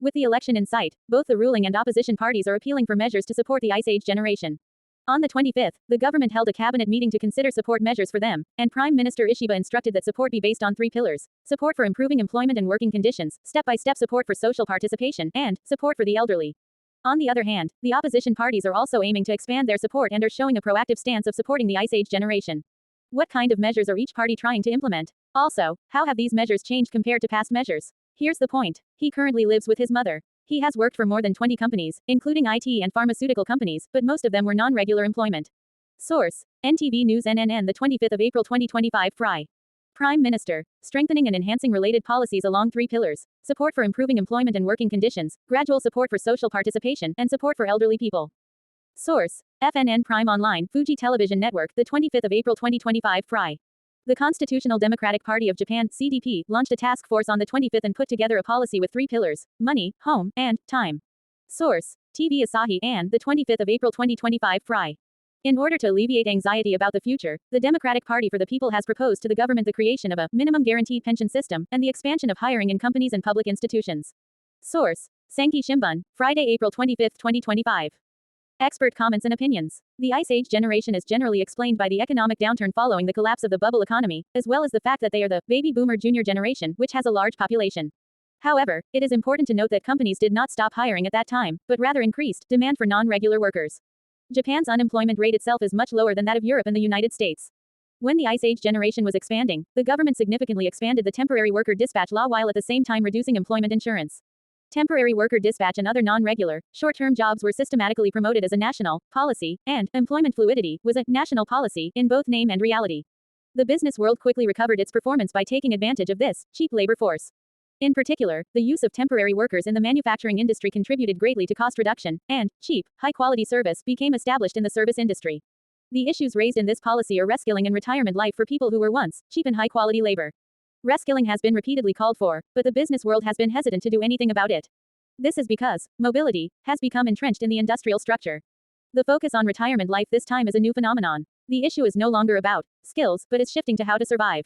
With the election in sight, both the ruling and opposition parties are appealing for measures to support the Ice Age generation. On the 25th, the government held a cabinet meeting to consider support measures for them, and Prime Minister Ishiba instructed that support be based on 3 pillars: support for improving employment and working conditions, step-by-step support for social participation, and support for the elderly. On the other hand, the opposition parties are also aiming to expand their support and are showing a proactive stance of supporting the Ice Age generation. What kind of measures are each party trying to implement? Also, how have these measures changed compared to past measures? Here's the point. He currently lives with his mother. He has worked for more than 20 companies, including IT and pharmaceutical companies, but most of them were non-regular employment. Source: NTV NEWS NNN, the 25th of April 2025. Fry. Prime Minister: strengthening and enhancing related policies along 3 pillars: support for improving employment and working conditions, gradual support for social participation, and support for elderly people. Source: FNN Prime Online, Fuji Television Network, the 25th of April 2025. Fry. The Constitutional Democratic Party of Japan (CDP) launched a task force on the 25th and put together a policy with 3 pillars: money, home, and time. Source: TV Asahi and the 25th of April 2025. Fry. In order to alleviate anxiety about the future, the Democratic Party for the People has proposed to the government the creation of a minimum guaranteed pension system and the expansion of hiring in companies and public institutions. Source: Sankei Shimbun, Friday, April 25, 2025. Expert comments and opinions. The Ice Age generation is generally explained by the economic downturn following the collapse of the bubble economy, as well as the fact that they are the baby boomer junior generation, which has a large population. However, it is important to note that companies did not stop hiring at that time, but rather increased demand for non-regular workers. Japan's unemployment rate itself is much lower than that of Europe and the United States. When the Ice Age generation was expanding, the government significantly expanded the temporary worker dispatch law while at the same time reducing employment insurance. Temporary worker dispatch and other non-regular, short-term jobs were systematically promoted as a national policy, and employment fluidity was a national policy in both name and reality. The business world quickly recovered its performance by taking advantage of this cheap labor force. In particular, the use of temporary workers in the manufacturing industry contributed greatly to cost reduction, and cheap, high-quality service became established in the service industry. The issues raised in this policy are reskilling and retirement life for people who were once cheap and high-quality labor. Reskilling has been repeatedly called for, but the business world has been hesitant to do anything about it. This is because mobility has become entrenched in the industrial structure. The focus on retirement life this time is a new phenomenon. The issue is no longer about skills, but is shifting to how to survive.